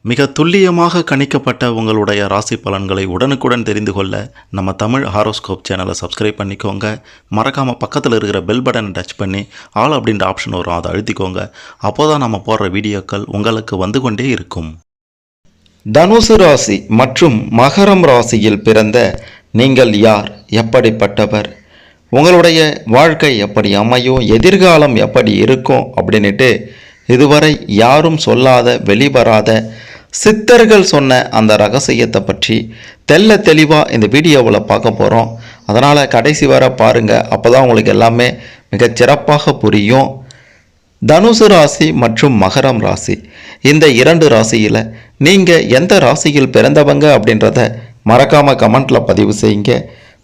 மிக துல்லியமாக கணிக்கப்பட்ட உங்களுடைய ராசி பலன்களை உடனுக்குடன் தெரிந்து கொள்ள நம்ம தமிழ் ஹாரோஸ்கோப் சேனலை சப்ஸ்கிரைப் பண்ணிக்கோங்க. மறக்காமல் பக்கத்தில் இருக்கிற பெல் பட்டனை டச் பண்ணி ஆல் அப்படின்ற ஆப்ஷன் வரும், அதை அழுத்திக்கோங்க. அப்போ தான் நம்ம போடுற வீடியோக்கள் உங்களுக்கு வந்து கொண்டே இருக்கும். தனுசு ராசி மற்றும் மகரம் ராசியில் பிறந்த நீங்கள் யார்? எப்படிப்பட்டவர்? உங்களுடைய வாழ்க்கை எப்படி அமையும்? எதிர்காலம் எப்படி இருக்கும் அப்படின்ட்டு இதுவரை யாரும் சொல்லாத, வெளிவராத சித்தர்கள் சொன்ன அந்த ரகசியத்தை பற்றி தெல்ல தெளிவாக இந்த வீடியோவில் பார்க்க போகிறோம். அதனால் கடைசி வரை பாருங்கள், அப்போ தான் உங்களுக்கு எல்லாமே மிகச்சிறப்பாக புரியும். தனுசு ராசி மற்றும் மகரம் ராசி, இந்த இரண்டு ராசியில் நீங்கள் எந்த ராசியில் பிறந்தவங்க அப்படின்றத மறக்காமல் கமெண்ட்டில் பதிவு செய்யுங்க.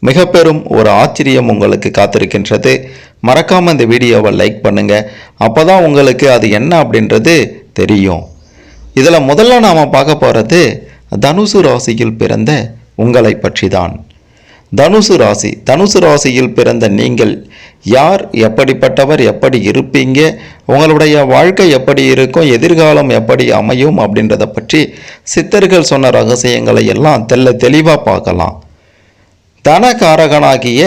மிக பெரும் ஒரு ஆச்சரியம் உங்களுக்கு காத்திருக்கின்றது. மறக்காமல் இந்த வீடியோவை லைக் பண்ணுங்கள், அப்போ தான் உங்களுக்கு அது என்ன அப்படின்றது தெரியும். இதில் முதல்ல நாம் பார்க்க போகிறது தனுசு ராசியில் பிறந்த உங்களை பற்றி தான். தனுசு ராசியில் பிறந்த நீங்கள் யார்? எப்படிப்பட்டவர்? எப்படி இருப்பீங்க? உங்களுடைய வாழ்க்கை எப்படி இருக்கும்? எதிர்காலம் எப்படி அமையும் அப்படின்றத பற்றி சித்தர்கள் சொன்ன ரகசியங்களை எல்லாம் தெல்ல தெளிவாக பார்க்கலாம். தனகாரகனாகிய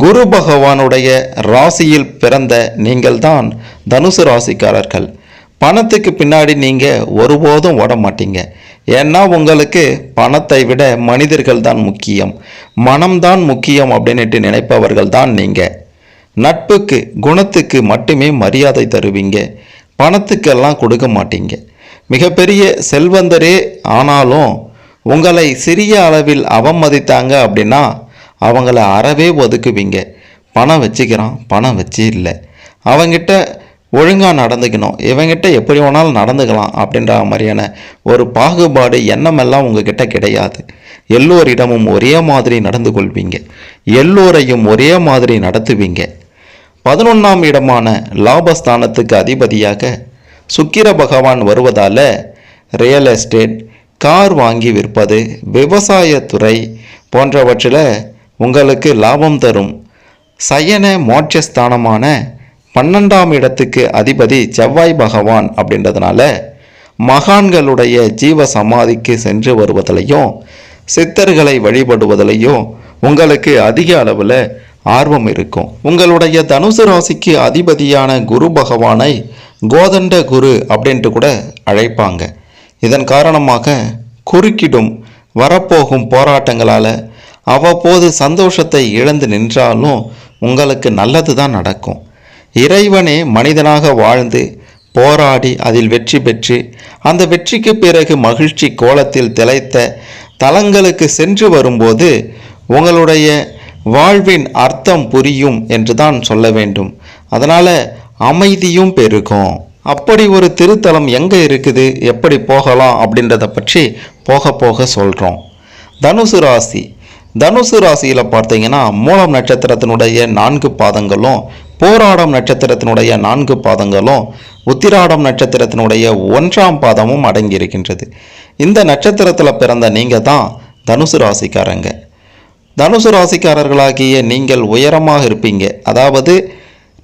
குரு பகவானுடைய ராசியில் பிறந்த நீங்கள் தான் தனுசு ராசிக்காரர்கள். பணத்துக்கு பின்னாடி நீங்கள் ஒருபோதும் ஓட மாட்டீங்க. ஏன்னா உங்களுக்கு பணத்தை விட மனிதர்கள் தான் முக்கியம், மனம்தான் முக்கியம் அப்படின்ட்டு நினைப்பவர்கள் தான் நீங்கள். நட்புக்கு, குணத்துக்கு மட்டுமே மரியாதை தருவீங்க, பணத்துக்கெல்லாம் கொடுக்க மாட்டீங்க. மிகப்பெரிய செல்வந்தரே ஆனாலும் உங்களை சிறிய அளவில் அவமதித்தாங்க அப்படின்னா அவங்கள அறவே ஒதுக்குவீங்க. பணம் வச்சுக்கிறான், பணம் வச்சு இல்லை, அவங்கிட்ட ஒழுங்காக நடந்துக்கணும், இவங்கிட்ட எப்படி வேணாலும் நடந்துக்கலாம் அப்படின்ற மாதிரியான ஒரு பாகுபாடு எண்ணமெல்லாம் உங்ககிட்ட கிடையாது. எல்லோரிடமும் ஒரே மாதிரி நடந்து கொள்வீங்க, எல்லோரையும் ஒரே மாதிரி நடத்துவீங்க. 11ஆம் இடமான லாபஸ்தானத்துக்கு அதிபதியாக சுக்கிர பகவான் வருவதால் ரியல் எஸ்டேட், கார் வாங்கி விற்பது, விவசாயத்துறை போன்றவற்றில் உங்களுக்கு லாபம் தரும். சயன மோட்சஸ்தானமான 12ஆம் இடத்துக்கு அதிபதி செவ்வாய் பகவான் அப்படின்றதுனால மகான்களுடைய ஜீவ சமாதிக்கு சென்று வருவதிலையும் சித்தர்களை வழிபடுவதிலையும் உங்களுக்கு அதிக அளவில் ஆர்வம் இருக்கும். உங்களுடைய தனுசு ராசிக்கு அதிபதியான குரு பகவானை கோதண்ட குரு அப்படின்ட்டு கூட அழைப்பாங்க. இதன் காரணமாக குறுக்கிடும் வரப்போகும் போராட்டங்களால் அவ்வப்போது சந்தோஷத்தை இழந்து நின்றாலும் உங்களுக்கு நல்லது தான் நடக்கும். இறைவனே மனிதனாக வாழ்ந்து போராடி அதில் வெற்றி பெற்று அந்த வெற்றிக்கு பிறகு மகிழ்ச்சி கோலத்தில் திளைத்த தலங்களுக்கு சென்று வரும்போது உங்களுடைய வாழ்வின் அர்த்தம் புரியும் என்று தான் சொல்ல வேண்டும். அதனால் அமைதியும் பெருகும். அப்படி ஒரு திருத்தலம் எங்கே இருக்குது, எப்படி போகலாம் அப்படின்றத பற்றி போக போக சொல்கிறோம். தனுசு ராசியில் பார்த்தீங்கன்னா மூலம் நட்சத்திரத்தினுடைய 4 பாதங்களும், போராடம் நட்சத்திரத்தினுடைய 4 பாதங்களும், உத்திராடம் நட்சத்திரத்தினுடைய 1ஆம் பாதமும் அடங்கியிருக்கின்றது. இந்த நட்சத்திரத்தில் பிறந்த நீங்கள் தான் தனுசு ராசிக்காரங்க. தனுசு ராசிக்காரர்களாகிய நீங்கள் உயரமாக இருப்பீங்க, அதாவது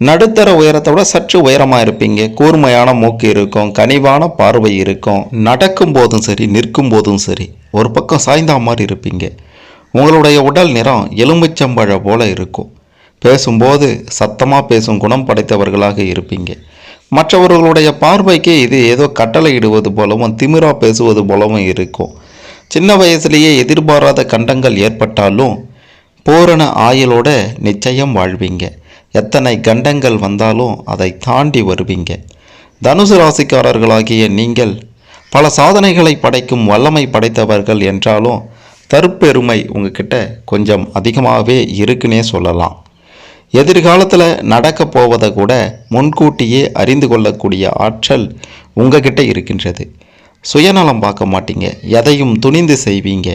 நடுத்தர உயரத்தை விட சற்று உயரமாக இருப்பீங்க. கூர்மையான மூக்கு இருக்கும், கனிவான பார்வை இருக்கும். நடக்கும் போதும் சரி, நிற்கும் போதும் சரி ஒரு பக்கம் சாய்ந்தா மாதிரி இருப்பீங்க. உங்களுடைய உடல் நிறம் எலுமிச்சம்பழ போல இருக்கும். பேசும்போது சத்தமாக பேசும் குணம் படைத்தவர்களாக இருப்பீங்க. மற்றவர்களுடைய பார்வைக்கு இது ஏதோ கட்டளை இடுவது போலவும் திமிராக பேசுவது போலவும் இருக்கும். சின்ன வயசுலேயே எதிர்பாராத கண்டங்கள் ஏற்பட்டாலும் பூரண ஆயுளோட நிச்சயம் வாழ்வீங்க. எத்தனை கண்டங்கள் வந்தாலும் அதை தாண்டி வருவீங்க. தனுசு ராசிக்காரர்களாகிய நீங்கள் பல சாதனைகளை படைக்கும் வல்லமை படைத்தவர்கள் என்றாலும் தற்பெருமை உங்ககிட்ட கொஞ்சம் அதிகமாகவே இருக்குன்னே சொல்லலாம். எதிர்காலத்தில் நடக்க போவதை கூட முன்கூட்டியே அறிந்து கொள்ளக்கூடிய ஆற்றல் உங்ககிட்ட இருக்கின்றது. சுயநலம் பார்க்க மாட்டீங்க, எதையும் துணிந்து செய்வீங்க.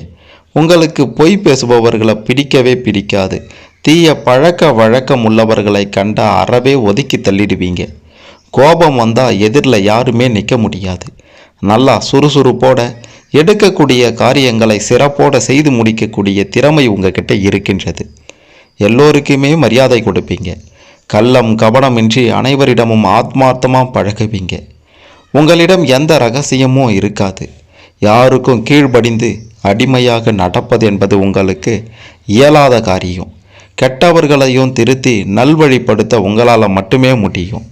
உங்களுக்கு பொய் பேசுபவர்களை பிடிக்கவே பிடிக்காது. தீய பழக்க வழக்கம் உள்ளவர்களை கண்ட அறவே ஒதுக்கி தள்ளிடுவீங்க. கோபம் வந்தால் எதிரில் யாருமே நிற்க முடியாது. நல்லா சுறுசுறுப்போட எடுக்கக்கூடிய காரியங்களை சிறப்போடு செய்து முடிக்கக்கூடிய திறமை உங்ககிட்ட இருக்கின்றது. எல்லோருக்குமே மரியாதை கொடுப்பீங்க. கள்ளம் கபடமின்றி அனைவரிடமும் ஆத்மார்த்தமாக பழகுவீங்க. உங்களிடம் எந்த ரகசியமும் இருக்காது. யாருக்கும் கீழ்ப்படிந்து அடிமையாக நடப்பது என்பது உங்களுக்கு இயலாத காரியம். கெட்டவர்களையும் திருத்தி நல்வழிப்படுத்த உங்களால் மட்டுமே முடியும்.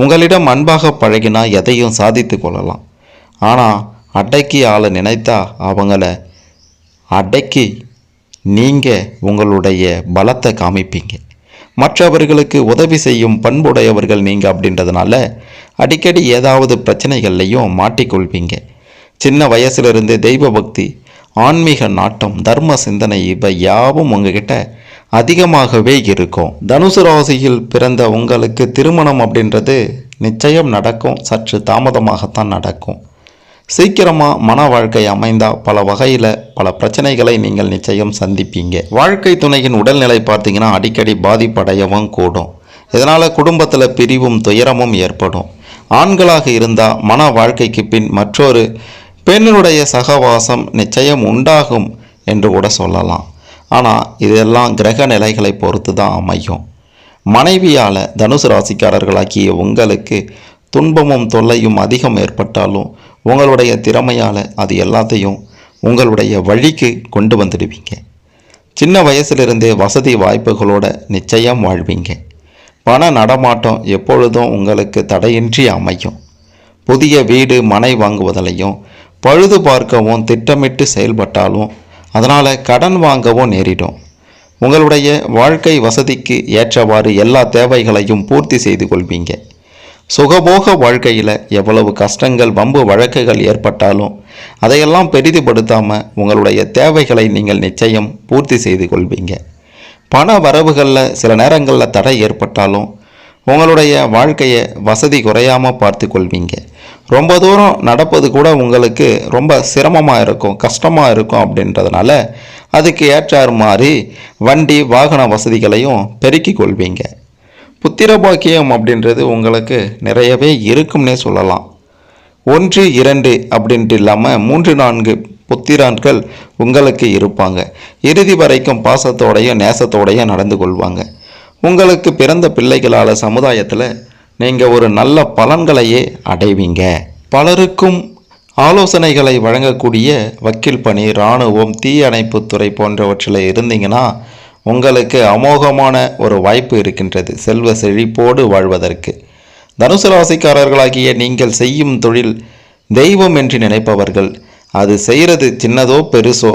உங்களிடம் அன்பாக பழகினா எதையும் சாதித்து கொள்ளலாம். ஆனால் அடக்கி ஆள நினைத்தா அவங்கள அடக்கி நீங்கள் உங்களுடைய பலத்தை காமிப்பீங்க. மற்றவர்களுக்கு உதவி செய்யும் பண்புடையவர்கள் நீங்கள் அப்படின்றதுனால அடிக்கடி ஏதாவது பிரச்சனைகள்லையும் மாட்டிக்கொள்வீங்க. சின்ன வயசிலிருந்து தெய்வ பக்தி, ஆன்மீக நாட்டம், தர்ம சிந்தனை இவை யாவும் உங்ககிட்ட அதிகமாகவே இருக்கும். தனுசு ராசியில் பிறந்த உங்களுக்கு திருமணம் அப்படின்றது நிச்சயம் நடக்கும். சற்று தாமதமாகத்தான் நடக்கும். சீக்கிரமாக மன வாழ்க்கை அமைந்தால் பல வகையில் பல பிரச்சனைகளை நீங்கள் நிச்சயம் சந்திப்பீங்க. வாழ்க்கை துணையின் உடல்நிலை பார்த்தீங்கன்னா அடிக்கடி பாதிப்படையவும் கூடும். இதனால் குடும்பத்தில் பிரிவும் துயரமும் ஏற்படும். ஆண்களாக இருந்தால் மன வாழ்க்கைக்கு பின் மற்றொரு பெண்ணுடைய சகவாசம் நிச்சயம் உண்டாகும் என்று கூட சொல்லலாம். ஆனால் இதெல்லாம் கிரக நிலைகளை பொறுத்து தான் அமையும். மனைவியால் தனுசு ராசிக்காரர்களாகிய உங்களுக்கு துன்பமும் தொல்லையும் அதிகம் ஏற்பட்டாலும் உங்களுடைய திறமையால் அது எல்லாத்தையும் உங்களுடைய வழிக்கு கொண்டு வந்துடுவீங்க. சின்ன வயசிலிருந்தே வசதி வாய்ப்புகளோட நிச்சயம் வாழ்வீங்க. பண நடமாட்டம் எப்பொழுதும் உங்களுக்கு தடையின்றி அமையும். புதிய வீடு மனை வாங்குவதிலையும் பழுது பார்க்கவும் திட்டமிட்டு செயல்பட்டாலும் அதனால் கடன் வாங்கவும் நேரிடும். உங்களுடைய வாழ்க்கை வசதிக்கு ஏற்றவாறு எல்லா தேவைகளையும் பூர்த்தி செய்து கொள்வீங்க. சுகபோக வாழ்க்கையில் எவ்வளவு கஷ்டங்கள் வம்பு வழக்குகள் ஏற்பட்டாலும் அதையெல்லாம் பெரிதுபடுத்தாமல் உங்களுடைய தேவைகளை நீங்கள் நிச்சயம் பூர்த்தி செய்து கொள்வீங்க. பண வரவுகளில் சில நேரங்களில் தடை ஏற்பட்டாலும் உங்களுடைய வாழ்க்கையை வசதி குறையாமல் பார்த்து கொள்வீங்க. ரொம்ப தூரம் நடப்பது கூட உங்களுக்கு ரொம்ப சிரமமாக இருக்கும், கஷ்டமாக இருக்கும். அப்படின்றதுனால அதுக்கு ஏற்றாறு மாதிரி வண்டி வாகன வசதிகளையும் பெருக்கி கொள்வீங்க. புத்திர பாக்கியம் அப்படின்றது உங்களுக்கு நிறையவே இருக்கும்னே சொல்லலாம். 1, 2 அப்படின்ட்டு இல்லாமல் 3, 4 புத்திரன்கள் உங்களுக்கு இருப்பாங்க. இறுதி வரைக்கும் பாசத்தோடையும் நேசத்தோடையும் நடந்து கொள்வாங்க. உங்களுக்கு பிறந்த பிள்ளைகளால் சமுதாயத்தில் நீங்கள் ஒரு நல்ல பலன்களையே அடைவீங்க. பலருக்கும் ஆலோசனைகளை வழங்கக்கூடிய வக்கீல் பணி, இராணுவம், தீயணைப்புத்துறை போன்றவற்றில் இருந்தீங்கன்னா உங்களுக்கு அமோகமான ஒரு வாய்ப்பு இருக்கின்றது செல்வ செழிப்போடு வாழ்வதற்கு. தனுசு ராசிக்காரர்களாகிய நீங்கள் செய்யும் தொழில் தெய்வம் என்று நினைப்பவர்கள் அது செய்கிறது சின்னதோ பெருசோ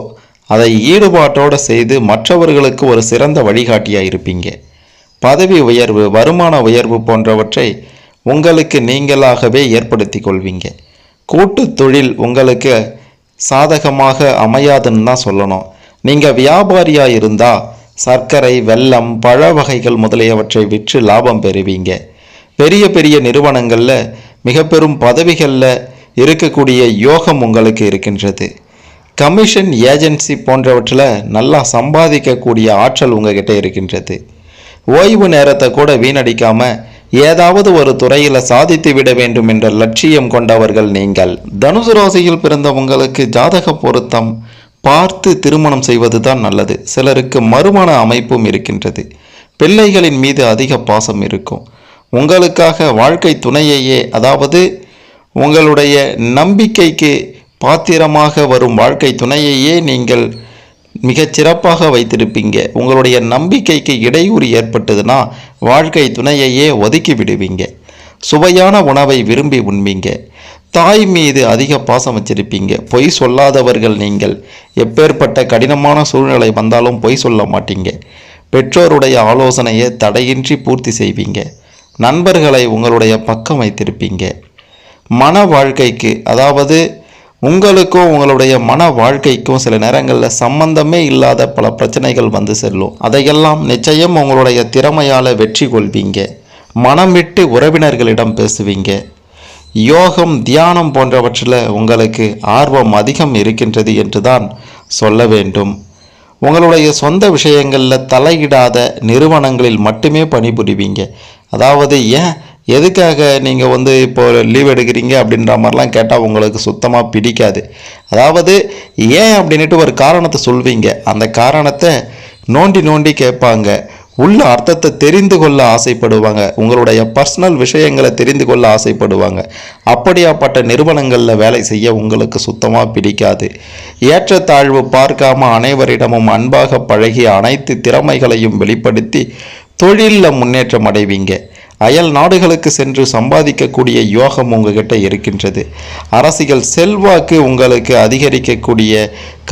அதை ஈடுபாட்டோடு செய்து மற்றவர்களுக்கு ஒரு சிறந்த வழிகாட்டியாக இருப்பீங்க. பதவி உயர்வு, வருமான உயர்வு போன்றவற்றை உங்களுக்கு நீங்களாகவே ஏற்படுத்தி கொள்வீங்க. கூட்டு தொழில் உங்களுக்கு சாதகமாக அமையாதுன்னு தான் சொல்லணும். நீங்கள் வியாபாரியாக இருந்தால் சர்க்கரை, வெல்லம், பழ வகைகள் முதலியவற்றை விற்று லாபம் பெறுவீங்க. பெரிய பெரிய நிறுவனங்களில் மிக பெரும் பதவிகளில் இருக்கக்கூடிய யோகம் உங்களுக்கு இருக்கின்றது. கமிஷன் ஏஜென்சி போன்றவற்றில் நல்லா சம்பாதிக்கக்கூடிய ஆற்றல் உங்ககிட்ட இருக்கின்றது. ஓய்வு நேரத்தை கூட வீணடிக்காமல் ஏதாவது ஒரு துறையில் சாதித்து விட வேண்டும் என்ற லட்சியம் கொண்டவர்கள் நீங்கள். தனுசு ராசியில் பிறந்த உங்களுக்கு ஜாதக பொருத்தம் பார்த்து திருமணம் செய்வது தான் நல்லது. சிலருக்கு மறுமண அமைப்பும் இருக்கின்றது. பிள்ளைகளின் மீது அதிக பாசம் இருக்கும். உங்களுக்காக வாழ்க்கை துணையையே, அதாவது உங்களுடைய நம்பிக்கைக்கு பாத்திரமாக வரும் வாழ்க்கை துணையையே நீங்கள் மிகச்சிறப்பாக வைத்திருப்பீங்க. உங்களுடைய நம்பிக்கைக்கு இடையூறு ஏற்பட்டதுன்னா வாழ்க்கை துணையையே ஒதுக்கி விடுவீங்க. சுவையான உணவை விரும்பி உண்பீங்க. தாய் மீது அதிக பாசம் வச்சிருப்பீங்க. பொய் சொல்லாதவர்கள் நீங்கள். எப்பேற்பட்ட கடினமான சூழ்நிலை வந்தாலும் பொய் சொல்ல மாட்டீங்க. பெற்றோருடைய ஆலோசனையை தடையின்றி பூர்த்தி செய்வீங்க. நண்பர்களை உங்களுடைய பக்கம் வைத்திருப்பீங்க. மன வாழ்க்கைக்கு, அதாவது உங்களுக்கும் உங்களுடைய மன வாழ்க்கைக்கும் சில நேரங்களில் சம்பந்தமே இல்லாத பல பிரச்சனைகள் வந்து செல்லும். அதையெல்லாம் நிச்சயம் உங்களுடைய திறமையால் வெற்றி கொள்வீங்க. மனம் விட்டு உறவினர்களிடம் பேசுவீங்க. யோகம், தியானம் போன்றவற்றில் உங்களுக்கு ஆர்வம் அதிகம் இருக்கின்றது என்று தான் சொல்ல வேண்டும். உங்களுடைய சொந்த விஷயங்களில் தலையிடாத நிறுவனங்களில் மட்டுமே பணிபுரிவீங்க. அதாவது எதுக்காக நீங்கள் இப்போ லீவ் எடுக்கிறீங்க அப்படின்ற மாதிரிலாம் கேட்டால் உங்களுக்கு சுத்தமாக பிடிக்காது. அதாவது ஏன் அப்படின்ட்டு ஒரு காரணத்தை சொல்வீங்க. அந்த காரணத்தை நோண்டி நோண்டி கேட்பாங்க. உள்ள அர்த்தத்தை தெரிந்து கொள்ள ஆசைப்படுவாங்க. உங்களுடைய பர்சனல் விஷயங்களை தெரிந்து கொள்ள ஆசைப்படுவாங்க. அப்படியாப்பட்ட நிறுவனங்களில் வேலை செய்ய உங்களுக்கு சுத்தமாக பிடிக்காது. ஏற்றத்தாழ்வு பார்க்காம அனைவரிடமும் அன்பாக பழகி அனைத்து திறமைகளையும் வெளிப்படுத்தி தொழிலில் முன்னேற்றம் அடைவீங்க. அயல் நாடுகளுக்கு சென்று சம்பாதிக்கக்கூடிய யோகம் உங்ககிட்ட இருக்கின்றது. அரசியல் செல்வாக்கு உங்களுக்கு அதிகரிக்கக்கூடிய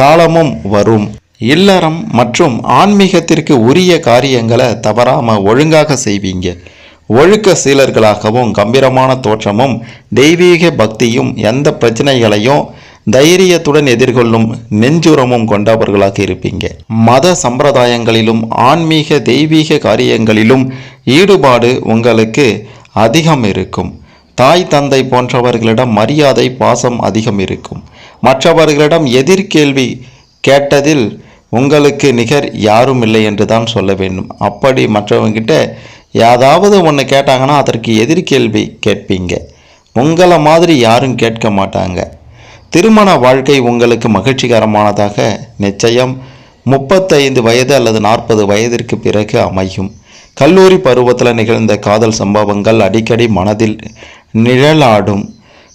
காலமும் வரும். இல்லறம் மற்றும் ஆன்மீகத்திற்கு உரிய காரியங்களை தவறாமல் ஒழுங்காக செய்வீங்க. ஒழுக்க சீலர்களாகவும் கம்பீரமான தோற்றமும் தெய்வீக பக்தியும் எந்த பிரச்சனைகளையும் தைரியத்துடன் எதிர்கொள்ளும் நெஞ்சுரமும் கொண்டவர்களாக இருப்பீங்க. மத சம்பிரதாயங்களிலும் ஆன்மீக தெய்வீக காரியங்களிலும் ஈடுபாடு உங்களுக்கு அதிகம் இருக்கும். தாய் தந்தை போன்றவர்களிடம் மரியாதை பாசம் அதிகம் இருக்கும். மற்றவர்களிடம் எதிர்கேள்வி கேட்டதில் உங்களுக்கு நிகர் யாரும் இல்லை என்று தான் சொல்ல வேண்டும். அப்படி மற்றவங்கிட்ட ஏதாவது ஒன்று கேட்டாங்கன்னா அதற்கு எதிர்கேள்வி கேட்பீங்க. உங்களை மாதிரி யாரும் கேட்க மாட்டாங்க. திருமண வாழ்க்கை உங்களுக்கு மகிழ்ச்சிகரமானதாக நிச்சயம் 35 வயது அல்லது 40 வயதிற்கு பிறகு அமையும். கல்லூரி பருவத்தில் நிகழ்ந்த காதல் சம்பவங்கள் அடிக்கடி மனதில் நிழலாடும்.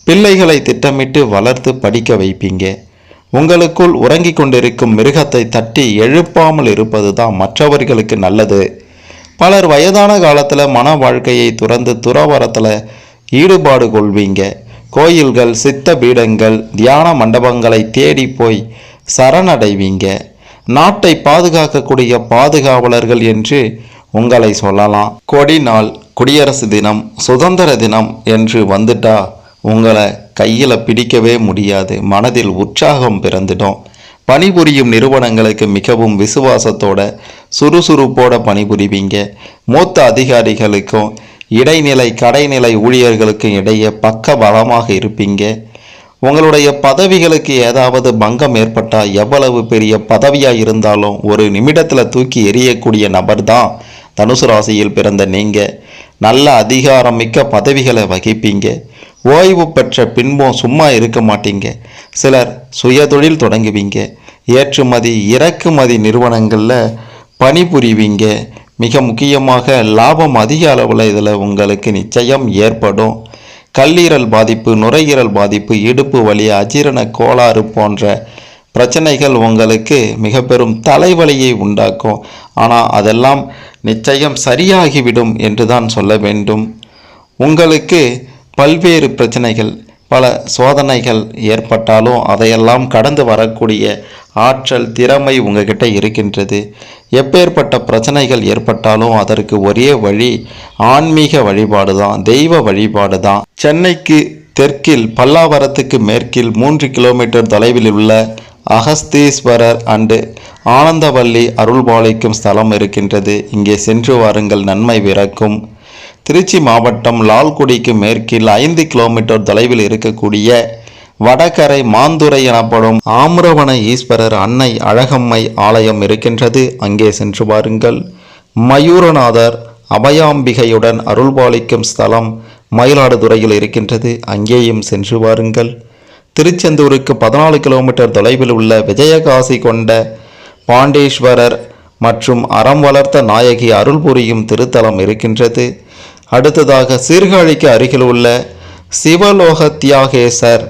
பிள்ளைகளை திட்டமிட்டு வளர்த்து படிக்க வைப்பீங்க. உங்களுக்குள் உறங்கிக் கொண்டிருக்கும் மிருகத்தை தட்டி எழுப்பாமல் இருப்பது தான் மற்றவர்களுக்கு நல்லது. பலர் வயதான காலத்தில் மன வாழ்க்கையை துறந்து துறவரத்தில் ஈடுபாடு கொள்வீங்க. கோயில்கள் சித்த பீடங்கள் தியான மண்டபங்களை தேடி போய் சரணடைவீங்க. நாட்டை பாதுகாக்கக்கூடிய பாதுகாவலர்கள் என்று உங்களை சொல்லலாம். கொடி நாள், குடியரசு தினம், சுதந்திர தினம் என்று வந்துட்டா உங்களை கையில் பிடிக்கவே முடியாது. மனதில் உற்சாகம் பிறந்துடும். பணிபுரியும் நிறுவனங்களுக்கு மிகவும் விசுவாசத்தோட சுறுசுறுப்போட பணிபுரிவீங்க. மூத்த அதிகாரிகளுக்கும் இடைநிலை கடைநிலை ஊழியர்களுக்கும் இடையே பக்க பலமாக இருப்பீங்க. உங்களுடைய பதவிகளுக்கு ஏதாவது பங்கம் ஏற்பட்டால் எவ்வளவு பெரிய பதவியாக இருந்தாலும் ஒரு நிமிடத்தில் தூக்கி எறியக்கூடிய நபர் தான் தனுசு ராசியில் பிறந்த நீங்கள். நல்ல அதிகாரமிக்க பதவிகளை வகிப்பீங்க. ஓய்வு பெற்ற பின்பும் சும்மா இருக்க மாட்டீங்க. சிலர் சுயதொழில் தொடங்குவீங்க. ஏற்றுமதி இறக்குமதி நிறுவனங்களில் பணிபுரிவீங்க. மிக முக்கியமாக லாபம் அதிக அளவில் இதில் உங்களுக்கு நிச்சயம் ஏற்படும். கல்லீரல் பாதிப்பு, நுரையீரல் பாதிப்பு, இடுப்பு வலி, அஜீரண கோளாறு போன்ற பிரச்சனைகள் உங்களுக்கு மிக பெரும் தலைவலியை உண்டாக்கும். ஆனால் அதெல்லாம் நிச்சயம் சரியாகிவிடும் என்று தான் சொல்ல வேண்டும். உங்களுக்கு பல்வேறு பிரச்சனைகள் பல சோதனைகள் ஏற்பட்டாலும் அதையெல்லாம் கடந்து வரக்கூடிய ஆற்றல் திறமை உங்ககிட்ட இருக்கின்றது. எப்பேற்பட்ட பிரச்சனைகள் ஏற்பட்டாலும் அதற்கு ஒரே வழி ஆன்மீக வழிபாடு தான், தெய்வ வழிபாடு தான். சென்னைக்கு தெற்கில் பல்லாவரத்துக்கு மேற்கில் 3 கிலோமீட்டர் தொலைவில் உள்ள அகஸ்தீஸ்வரர் அண்டு ஆனந்தவல்லி அருள்பாலிக்கும் ஸ்தலம் இருக்கின்றது. இங்கே சென்று வாருங்கள், நன்மை பிறக்கும். திருச்சி மாவட்டம் லால்குடிக்கு மேற்கில் 5 கிலோமீட்டர் தொலைவில் இருக்கக்கூடிய வடகரை மாந்துரை எனப்படும் ஆம்ரவன ஈஸ்வரர் அன்னை அழகம்மை ஆலயம் இருக்கின்றது. அங்கே சென்று வாருங்கள். மயூரநாதர் அபயாம்பிகையுடன் அருள்பாலிக்கும் ஸ்தலம் மயிலாடுதுறையில் இருக்கின்றது. அங்கேயும் சென்று வாருங்கள். திருச்செந்தூருக்கு 14 கிலோமீட்டர் தொலைவில் உள்ள விஜயகாசி கொண்ட பாண்டேஸ்வரர் மற்றும் அறம் வளர்த்த நாயகி அருள் புரியும் திருத்தலம் இருக்கின்றது. அடுத்ததாக சீர்காழிக்கு அருகில் உள்ள சிவலோகத்தியாகேசர்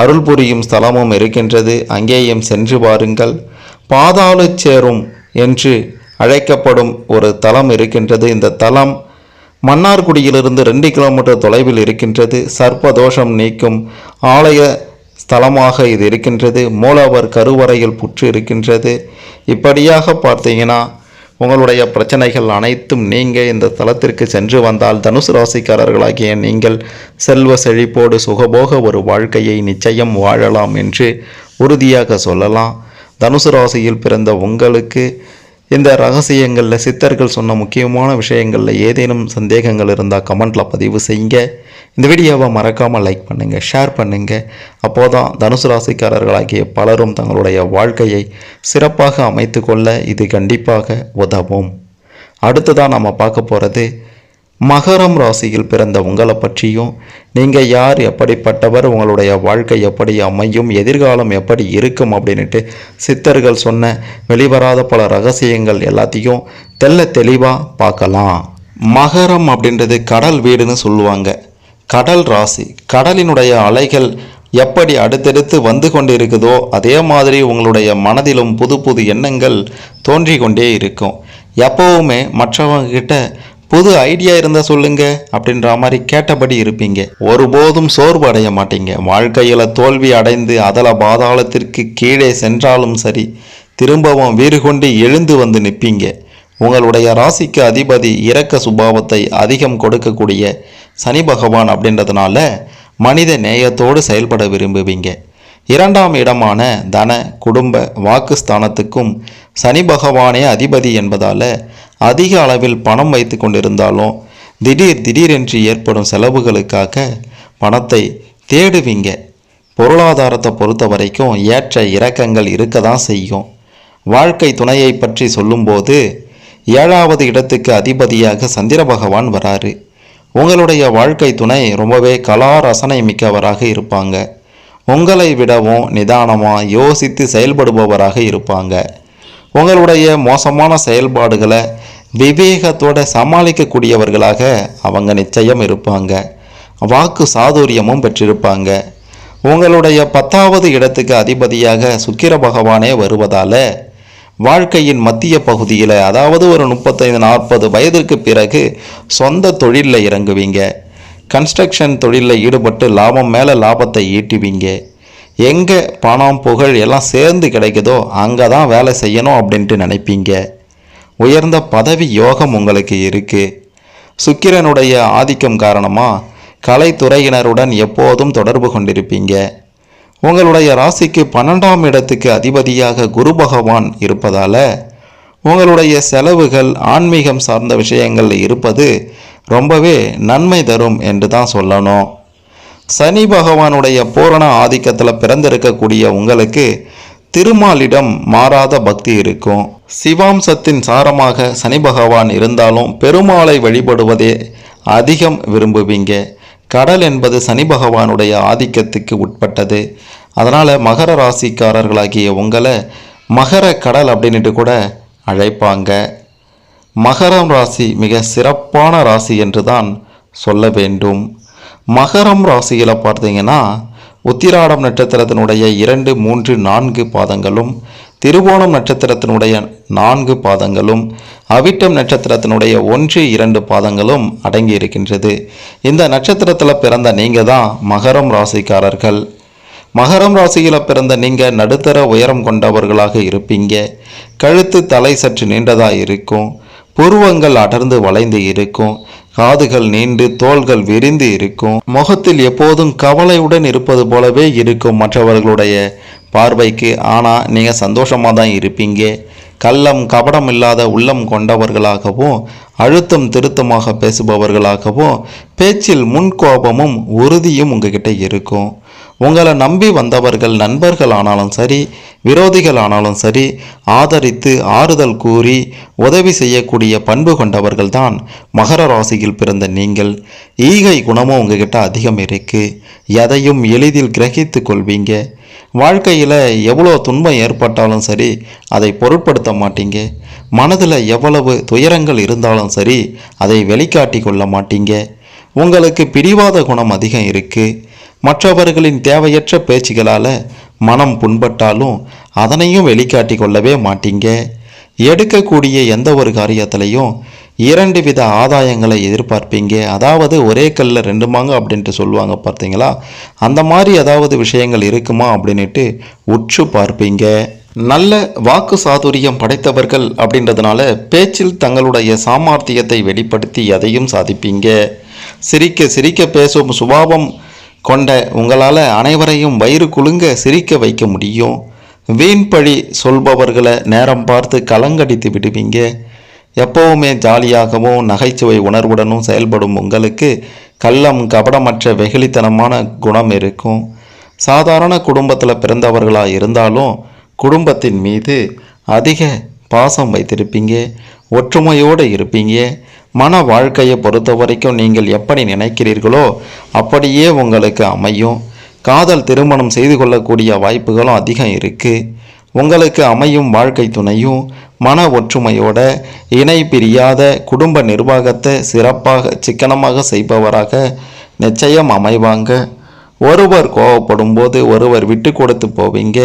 அருள் புரியும் ஸ்தலமும் இருக்கின்றது. அங்கேயும் சென்று வாருங்கள். பாதாளச்சேரும் என்று அழைக்கப்படும் ஒரு தலம் இருக்கின்றது. இந்த தலம் மன்னார்குடியிலிருந்து 2 கிலோமீட்டர் தொலைவில் இருக்கின்றது. சர்ப்பதோஷம் நீக்கும் ஆலய ஸ்தலமாக இது இருக்கின்றது. மூலவர் கருவறையில் புற்று இருக்கின்றது. இப்படியாக பார்த்தீங்கன்னா உங்களுடைய பிரச்சனைகள் அனைத்தும் நீங்கள் இந்த தலத்திற்கு சென்று வந்தால் தனுசு ராசிக்காரர்களாகிய நீங்கள் செல்வ செழிப்போடு சுகபோக ஒரு வாழ்க்கையை நிச்சயம் வாழலாம் என்று உறுதியாக சொல்லலாம். தனுசு ராசியில் பிறந்த உங்களுக்கு இந்த ரகசியங்களில் சித்தர்கள் சொன்ன முக்கியமான விஷயங்களில் ஏதேனும் சந்தேகங்கள் இருந்தால் கமெண்ட்டில் பதிவு செய்யுங்க. இந்த வீடியோவை மறக்காமல் லைக் பண்ணுங்கள், ஷேர் பண்ணுங்கள். அப்போதான் தனுசு ராசிக்காரர்களாகிய பலரும் தங்களுடைய வாழ்க்கையை சிறப்பாக அமைத்து கொள்ள இது கண்டிப்பாக உதவும். அடுத்ததான் நம்ம பார்க்க போகிறது மகரம் ராசியில் பிறந்த உங்களை பற்றியும், நீங்கள் யார், எப்படிப்பட்டவர், உங்களுடைய வாழ்க்கை எப்படி அமையும், எதிர்காலம் எப்படி இருக்கும் அப்படின்ட்டு சித்தர்கள் சொன்ன வெளிவராத பல ரகசியங்கள் எல்லாத்தையும் தெளிவாக பார்க்கலாம். மகரம் அப்படின்றது கடல் வீடுன்னு சொல்லுவாங்க. கடல் ராசி. கடலினுடைய அலைகள் எப்படி அடுத்தடுத்து வந்து கொண்டு இருக்குதோ அதே மாதிரி உங்களுடைய மனதிலும் புது புது எண்ணங்கள் தோன்றி கொண்டே இருக்கும். எப்போவுமே மற்றவங்க கிட்ட புது ஐடியா இருந்தால் சொல்லுங்க அப்படின்ற மாதிரி கேட்டபடி இருப்பீங்க. ஒருபோதும் சோர்வு அடைய மாட்டீங்க. வாழ்க்கையில் தோல்வி அடைந்து அதல பாதாளத்திற்கு கீழே சென்றாலும் சரி, திரும்பவும் வீறு கொண்டு எழுந்து வந்து நிற்பீங்க. உங்களுடைய ராசிக்கு அதிபதி இரக்க சுபாவத்தை அதிகம் கொடுக்கக்கூடிய சனி பகவான் அப்படின்றதுனால மனித நேயத்தோடு செயல்பட விரும்புவீங்க. 2ஆம் இடமான தன குடும்ப வாக்குஸ்தானத்துக்கும் சனி பகவானே அதிபதி என்பதால் அதிக அளவில் பணம் வைத்து கொண்டிருந்தாலும் திடீரென்று ஏற்படும் செலவுகளுக்காக பணத்தை தேடுவீங்க. பொருளாதாரத்தை பொறுத்த வரைக்கும் ஏற்ற இறக்கங்கள் இருக்க தான் செய்யும். வாழ்க்கை துணையை பற்றி சொல்லும்போது 7வது இடத்துக்கு அதிபதியாக சந்திர பகவான் வராரு. உங்களுடைய வாழ்க்கை துணை ரொம்பவே கலா ரசனை மிக்கவராக இருப்பாங்க. உங்களை விடவும் நிதானமாக யோசித்து செயல்படுபவராக இருப்பாங்க. உங்களுடைய மோசமான செயல்பாடுகளை விவேகத்தோடு சமாளிக்கக்கூடியவர்களாக அவங்க நிச்சயம் இருப்பாங்க. வாக்கு சாதுரியமும் பெற்றிருப்பாங்க. உங்களுடைய 10வது இடத்துக்கு அதிபதியாக சுக்கிர பகவானே வருவதால் வாழ்க்கையின் மத்திய பகுதியில், அதாவது ஒரு 35-40 வயதிற்கு பிறகு சொந்த தொழிலில் இறங்குவீங்க. கன்ஸ்ட்ரக்ஷன் தொழிலில் ஈடுபட்டு லாபம் மேலே லாபத்தை ஈட்டுவீங்க. எங்கே பணம் புகழ் எல்லாம் சேர்ந்து கிடைக்குதோ அங்கே தான் வேலை செய்யணும் அப்படின்ட்டு நினைப்பீங்க. உயர்ந்த பதவி யோகம் உங்களுக்கு இருக்குது. சுக்கிரனுடைய ஆதிக்கம் காரணமாக கலைத்துறையினருடன் எப்போதும் தொடர்பு கொண்டிருப்பீங்க. உங்களுடைய ராசிக்கு 12ஆம் இடத்துக்கு அதிபதியாக குரு பகவான் இருப்பதால் உங்களுடைய செலவுகள் ஆன்மீகம் சார்ந்த விஷயங்கள் இருப்பது ரொம்பவே நன்மை தரும் என்று தான் சொல்லணும். சனி பகவானுடைய பூரண ஆதிக்கத்தில் பிறந்திருக்கக்கூடிய உங்களுக்கு திருமாலிடம் மாறாத பக்தி இருக்கும். சிவாம்சத்தின் சாரமாக சனி பகவான் இருந்தாலும் பெருமாளை வழிபடுவதே அதிகம் விரும்புவீங்க. கடல் என்பது சனி பகவானுடைய ஆதிக்கத்துக்கு உட்பட்டது. அதனால் மகர ராசிக்காரர்களாகிய உங்களை மகர கடல் அப்படின்ட்டு கூட அழைப்பாங்க. மகரம் ராசி மிக சிறப்பான ராசி என்று தான் சொல்ல வேண்டும். மகரம் ராசியில் பார்த்தீங்கன்னா உத்திராடம் நட்சத்திரத்தினுடைய 2, 3, 4 பாதங்களும், திருவோணம் நட்சத்திரத்தினுடைய 4 பாதங்களும், அவிட்டம் நட்சத்திரத்தினுடைய 1, 2 பாதங்களும் அடங்கி இருக்கின்றது. இந்த நட்சத்திரத்தில் பிறந்த நீங்கள் தான் மகரம் ராசிக்காரர்கள். மகரம் ராசியில் பிறந்த நீங்கள் நடுத்தர உயரம் கொண்டவர்களாக இருப்பீங்க. கழுத்து தலை சற்று நீண்டதாக இருக்கும். புருவங்கள் அடர்ந்து வளைந்து இருக்கும். காதுகள் நீண்டு தோள்கள் விரிந்து இருக்கும். முகத்தில் எப்போதும் கவலையுடன் இருப்பது போலவே இருக்கும் மற்றவர்களுடைய பார்வைக்கு. ஆனால் நீங்கள் சந்தோஷமாக தான் இருப்பீங்க. கள்ளம் கபடம் இல்லாத உள்ளம் கொண்டவர்களாகவும் அழுத்தம் திருத்தமாக பேசுபவர்களாகவும் பேச்சில் முன்கோபமும் உறுதியும் உங்ககிட்ட இருக்கும். உங்களை நம்பி வந்தவர்கள் நண்பர்கள் ஆனாலும் சரி, விரோதிகள் ஆனாலும் சரி, ஆதரித்து ஆறுதல் கூறி உதவி செய்யக்கூடிய பண்பு கொண்டவர்கள் தான் மகர ராசியில் பிறந்த நீங்கள். ஈகை குணமும் உங்ககிட்ட அதிகம் இருக்குது. எதையும் எளிதில் கிரகித்து கொள்வீங்க. வாழ்க்கையில் எவ்வளோ துன்பம் ஏற்பட்டாலும் சரி அதை பொருட்படுத்த மாட்டீங்க. மனதில் எவ்வளவு துயரங்கள் இருந்தாலும் சரி அதை வெளிக்காட்டி கொள்ள மாட்டீங்க. உங்களுக்கு பிடிவாத குணம் அதிகம் இருக்குது. மற்றவர்களின் தேவையற்ற பேச்சுகளால் மனம் புண்பட்டாலும் அதனையும் வெளிக்காட்டி கொள்ளவே மாட்டீங்க. எடுக்கக்கூடிய எந்த ஒரு காரியத்திலையும் 2 வித ஆதாயங்களை எதிர்பார்ப்பீங்க. அதாவது ஒரே கல்லில் 2 மாங்கு அப்படின்ட்டு சொல்லுவாங்க பார்த்தீங்களா, அந்த மாதிரி ஏதாவது விஷயங்கள் இருக்குமா அப்படின்ட்டு உற்று பார்ப்பீங்க. நல்ல வாக்கு சாதுரியம் படைத்தவர்கள் அப்படின்றதுனால பேச்சில் தங்களுடைய சாமர்த்தியத்தை வெளிப்படுத்தி எதையும் சாதிப்பீங்க. சிரிக்க சிரிக்க பேசும் சுபாவம் கொண்ட உங்களால் அனைவரையும் வயிறு குலுங்க சிரிக்க வைக்க முடியும். வீண் பழி சொல்பவர்களை நேரம் பார்த்து கலங்கடித்து விடுவீங்க. எப்போவுமே ஜாலியாகவும் நகைச்சுவை உணர்வுடனும் செயல்படும் உங்களுக்கு கள்ளம் கபடமற்ற வெகுளித்தனமான குணம் இருக்கும். சாதாரண குடும்பத்தில் பிறந்தவர்களாக இருந்தாலும் குடும்பத்தின் மீது அதிக பாசம் வைத்திருப்பீங்க. ஒற்றுமையோடு இருப்பீங்க. மன வாழ்க்கையை பொறுத்த வரைக்கும் நீங்கள் எப்படி நினைக்கிறீர்களோ அப்படியே உங்களுக்கு அமையும். காதல் திருமணம் செய்து கொள்ளக்கூடிய வாய்ப்புகளும் அதிகம் இருக்குது. உங்களுக்கு அமையும் வாழ்க்கை துணையும் மன ஒற்றுமையோட இணை பிரியாத குடும்ப நிர்வாகத்தை சிறப்பாக சிக்கனமாக செய்பவராக நிச்சயம் அமைவாங்க. ஒருவர் கோவப்படும் போது ஒருவர் விட்டு கொடுத்து போவீங்க.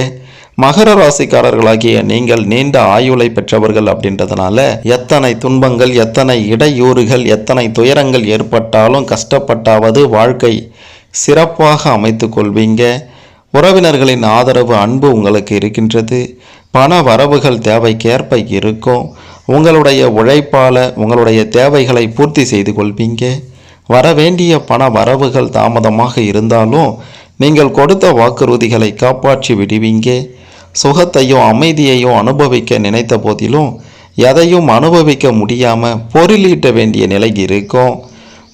மகர ராசிக்காரர்களாகிய நீங்கள் நீண்ட ஆயுளை பெற்றவர்கள் அப்படின்றதுனால எத்தனை துன்பங்கள், எத்தனை இடையூறுகள், எத்தனை துயரங்கள் ஏற்பட்டாலும் கஷ்டப்பட்டாவது வாழ்க்கை சிறப்பாக அமைத்து கொள்வீங்க. உறவினர்களின் ஆதரவு, அன்பு உங்களுக்கு இருக்கின்றது. பண வரவுகள் தேவைக்கேற்ப இருக்கும். உங்களுடைய உழைப்பால் உங்களுடைய தேவைகளை பூர்த்தி செய்து கொள்வீங்க. வரவேண்டிய பண வரவுகள் தாமதமாக இருந்தாலும் நீங்கள் கொடுத்த வாக்குறுதிகளை காப்பாற்றி விடுவீங்க. சுகத்தையும் அமைதியையும் அனுபவிக்க நினைத்த போதிலும் எதையும் அனுபவிக்க முடியாமல் பொருளீட்ட வேண்டிய நிலை இருக்கும்.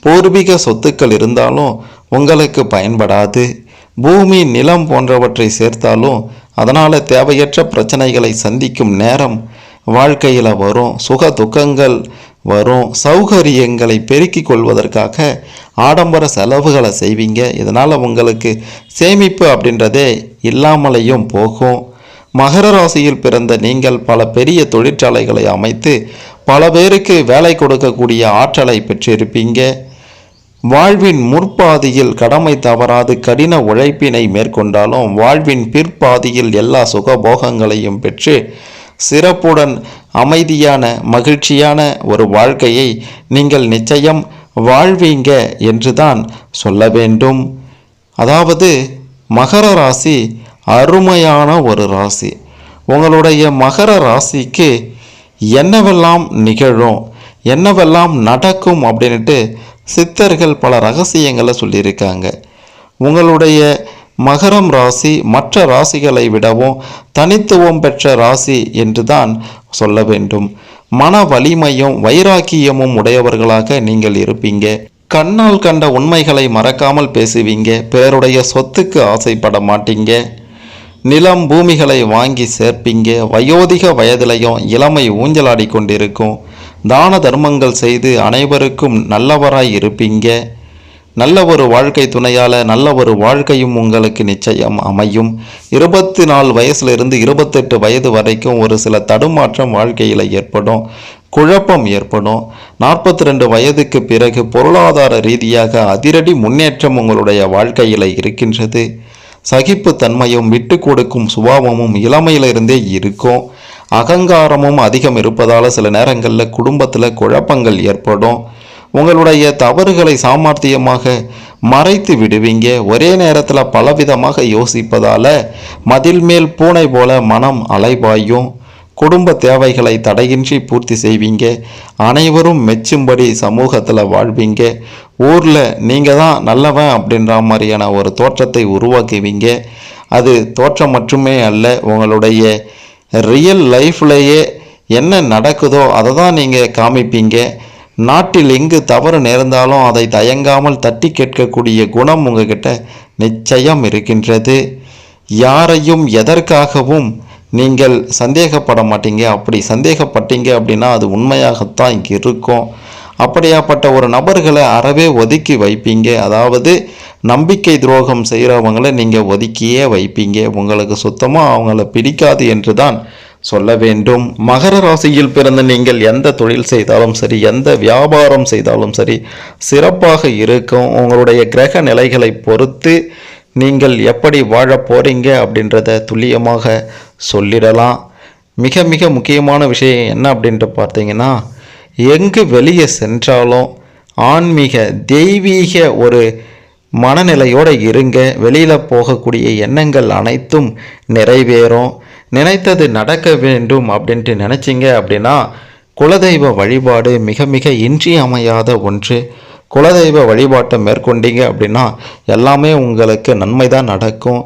பூர்வீக சொத்துக்கள் இருந்தாலும் உங்களுக்கு பயன்படாது. பூமி, நிலம் போன்றவற்றை சேர்த்தாலும் அதனால் தேவையற்ற பிரச்சனைகளை சந்திக்கும் நேரம் வாழ்க்கையில் வரும். சுக துக்கங்கள் வரும். சௌகரியங்களை பெருக்கிக் கொள்வதற்காக ஆடம்பர செலவுகளை செய்வீங்க. இதனால் உங்களுக்கு சேமிப்பு அப்படின்றதே இல்லாமலேயும் போகும். மகர ராசியில் பிறந்த நீங்கள் பல பெரிய தொழிற்சாலைகளை அமைத்து பல பேருக்கு வேலை கொடுக்கக்கூடிய ஆற்றலை பெற்றிருப்பீங்க. வாழ்வின் முற்பாதியில் கடமை தவறாது கடின உழைப்பினை மேற்கொண்டாலும் வாழ்வின் பிற்பாதியில் எல்லா சுகபோகங்களையும் பெற்று சிறப்புடன் அமைதியான மகிழ்ச்சியான ஒரு வாழ்க்கையை நீங்கள் நிச்சயம் வாழ்வீங்க என்றுதான் சொல்ல வேண்டும். அதாவது மகர ராசி அருமையான ஒரு ராசி. உங்களுடைய மகர ராசிக்கு என்னவெல்லாம் நிகழும், என்னவெல்லாம் நடக்கும் அப்படின்ட்டு சித்தர்கள் பல ரகசியங்களை சொல்லியிருக்காங்க. உங்களுடைய மகரம் ராசி மற்ற ராசிகளை விடவும் தனித்துவம் பெற்ற ராசி என்று தான் சொல்ல வேண்டும். மன வலிமையும் வைராக்கியமும் உடையவர்களாக நீங்கள் இருப்பீங்க. கண்ணால் கண்ட உண்மைகளை மறக்காமல் பேசுவீங்க. பிறருடைய சொத்துக்கு ஆசைப்பட மாட்டீங்க. நிலம் பூமிகளை வாங்கி சேர்ப்பீங்க. வயோதிக வயதிலையும் இளமை ஊஞ்சலாடி கொண்டிருக்கும். தான தர்மங்கள் செய்து அனைவருக்கும் நல்லவராய் இருப்பீங்க. நல்ல ஒரு வாழ்க்கை துணையால் நல்ல ஒரு வாழ்க்கையும் உங்களுக்கு நிச்சயம் அமையும். 24 வயசுலேருந்து 28 வயது வரைக்கும் ஒரு சில தடுமாற்றம் வாழ்க்கையில் ஏற்படும், குழப்பம் ஏற்படும். 42 வயதுக்கு பிறகு பொருளாதார ரீதியாக அதிரடி முன்னேற்றம் உங்களுடைய வாழ்க்கையில் இருக்கின்றது. சகிப்புத்தன்மையும் விட்டு கொடுக்கும் சுபாவமும் இளமையிலிருந்தே இருக்கும். அகங்காரமும் அதிகம் இருப்பதால் சில நேரங்களில் குடும்பத்தில் குழப்பங்கள் ஏற்படும். உங்களுடைய தவறுகளை சாமர்த்தியமாக மறைத்து விடுவீங்க. ஒரே நேரத்தில் பலவிதமாக யோசிப்பதால் மதில் மேல் பூனை போல மனம் அலைபாயும். குடும்ப தேவைகளை தடையின்றி பூர்த்தி செய்வீங்க. அனைவரும் மெச்சும்படி சமூகத்தில் வாழ்வீங்க. ஊரில் நீங்கள் தான் நல்லவன் அப்படின்ற மாதிரியான ஒரு தோற்றத்தை உருவாக்குவீங்க. அது தோற்றம் மட்டுமே அல்ல, உங்களுடைய ரியல் லைஃப்லேயே என்ன நடக்குதோ அதை தான் நீங்கள் காமிப்பீங்க. நாட்டில் எங்கு தவறு நேர்ந்தாலும் அதை தயங்காமல் தட்டி கேட்கக்கூடிய குணம் உங்ககிட்ட நிச்சயம் இருக்கின்றது. யாரையும் எதற்காகவும் நீங்கள் சந்தேகப்பட மாட்டீங்க. அப்படி சந்தேகப்பட்டீங்க அப்படின்னா அது உண்மையாகத்தான் இருக்கும். அப்படியாப்பட்ட ஒரு நபர்களை அறவே ஒதுக்கி வைப்பீங்க. அதாவது நம்பிக்கை துரோகம் செய்கிறவங்களை நீங்கள் ஒதுக்கியே வைப்பீங்க. உங்களுக்கு சுத்தமாக அவங்கள பிடிக்காது என்று தான் சொல்ல வேண்டும். மகர ராசியில் பிறந்த நீங்கள் எந்த தொழில் செய்தாலும் சரி, எந்த வியாபாரம் செய்தாலும் சரி சிறப்பாக இருக்கும். உங்களுடைய கிரக நிலைகளை பொறுத்து நீங்கள் எப்படி வாழ போகிறீங்க அப்படின்றத துல்லியமாக சொல்லிடலாம். மிக மிக முக்கியமான விஷயம் என்ன அப்படின்ட்டு பார்த்தீங்கன்னா, எங்கு வெளியே சென்றாலும் ஆன்மீக தெய்வீக ஒரு மனநிலையோடு இருங்க. வெளியில் போகக்கூடிய எண்ணங்கள் அனைத்தும் நிறைவேறும். நினைத்தது நடக்க வேண்டும் அப்படின்ட்டு நினச்சிங்க அப்படின்னா குலதெய்வ வழிபாடு மிக மிக இன்றியமையாத ஒன்று. குலதெய்வ வழிபாட்டை மேற்கொண்டீங்க அப்படின்னா எல்லாமே உங்களுக்கு நன்மை தான் நடக்கும்.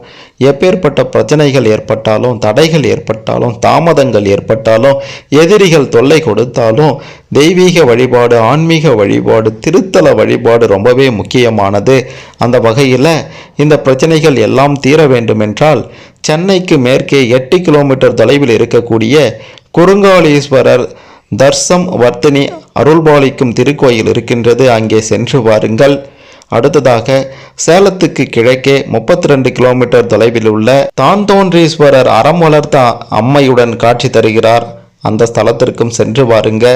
எப்பேற்பட்ட பிரச்சனைகள் ஏற்பட்டாலும், தடைகள் ஏற்பட்டாலும், தாமதங்கள் ஏற்பட்டாலும், எதிரிகள் தொல்லை கொடுத்தாலும் தெய்வீக வழிபாடு, ஆன்மீக வழிபாடு, திருத்தல வழிபாடு ரொம்பவே முக்கியமானது. அந்த வகையில் இந்த பிரச்சனைகள் எல்லாம் தீர வேண்டுமென்றால் சென்னைக்கு மேற்கே 8 கிலோமீட்டர் தொலைவில் இருக்கக்கூடிய குறுங்காலீஸ்வரர் தர்சம் வர்த்தினி அருள்பாலிக்கும் திருக்கோயில் இருக்கின்றது. அங்கே சென்று வாருங்கள். அடுத்ததாக சேலத்துக்கு கிழக்கே 32 கிலோமீட்டர் தொலைவில் உள்ள தான்தோன்றீஸ்வரர் அறம் வளர்த்த அம்மையுடன் காட்சி தருகிறார். அந்த ஸ்தலத்திற்கும் சென்று பாருங்க.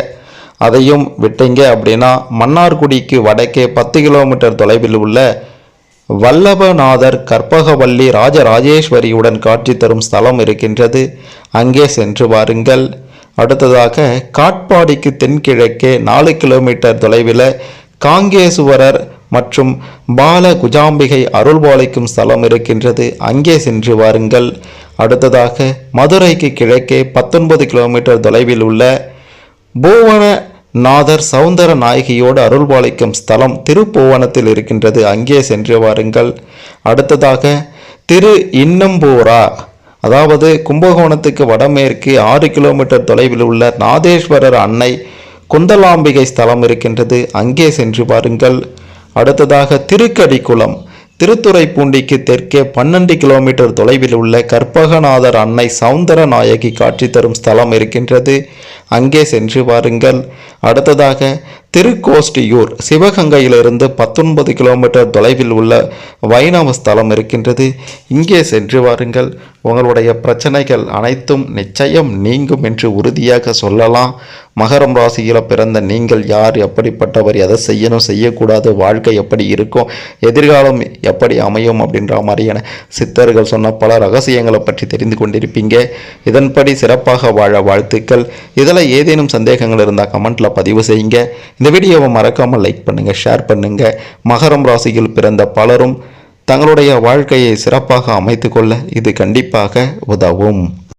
அதையும் விட்டீங்க அப்படின்னா மன்னார்குடிக்கு வடக்கே 10 கிலோமீட்டர் தொலைவில் உள்ள வல்லபநாதர் கற்பகவல்லி ராஜராஜேஸ்வரியுடன் காட்சி தரும் ஸ்தலம் இருக்கின்றது. அங்கே சென்று வாருங்கள். அடுத்ததாக காட்பாடிக்கு தென்கிழக்கே 4 கிலோமீட்டர் தொலைவில் காங்கேசுவரர் மற்றும் பால குஜாம்பிகை அருள்பாலிக்கும் ஸ்தலம் இருக்கின்றது. அங்கே சென்று வாருங்கள். அடுத்ததாக மதுரைக்கு கிழக்கே 19 கிலோமீட்டர் தொலைவில் உள்ள பூவனநாதர் சௌந்தர நாயகியோடு அருள்பாலிக்கும் ஸ்தலம் திருப்புவனத்தில் இருக்கின்றது. அங்கே சென்று வாருங்கள். அடுத்ததாக திரு இன்னம்பூரா, அதாவது கும்பகோணத்துக்கு வடமேற்கு 6 கிலோமீட்டர் தொலைவில் உள்ள நாதேஸ்வரர் அன்னை குந்தலாம்பிகை ஸ்தலம் இருக்கின்றது. அங்கே சென்று பாருங்கள். அடுத்ததாக திருக்கடிக்குளம், திருத்துறைப்பூண்டிக்கு தெற்கே 12 கிலோமீட்டர் தொலைவில் உள்ள கற்பகநாதர் அன்னை சௌந்தர நாயகி காட்சி தரும் ஸ்தலம் இருக்கின்றது. அங்கே சென்று பாருங்கள். அடுத்ததாக திருக்கோஷ்டியூர், சிவகங்கையிலிருந்து 19 கிலோமீட்டர் தொலைவில் உள்ள வைணவ ஸ்தலம் இருக்கின்றது. இங்கே சென்று வாருங்கள். உங்களுடைய பிரச்சனைகள் அனைத்தும் நிச்சயம் நீங்கும் என்று உறுதியாக சொல்லலாம். மகரம் ராசியில் பிறந்த நீங்கள் யார், எப்படிப்பட்டவர், எதை செய்யணும் செய்யக்கூடாது, வாழ்க்கை எப்படி இருக்கும், எதிர்காலம் எப்படி அமையும் அப்படின்ற மாதிரியான சித்தர்கள் சொன்ன பல ரகசியங்களை பற்றி தெரிந்து கொண்டிருப்பீங்க. இதன்படி சிறப்பாக வாழ வாழ்த்துக்கள். இதில் ஏதேனும் சந்தேகங்கள் இருந்தால் கமெண்ட்டில் பதிவு செய்யுங்க. இந்த வீடியோவை மறக்காமல் லைக் பண்ணுங்கள், ஷேர் பண்ணுங்கள். மகரம் ராசியில் பிறந்த பலரும் தங்களுடைய வாழ்க்கையை சிறப்பாக அமைத்து கொள்ள இது கண்டிப்பாக உதவும்.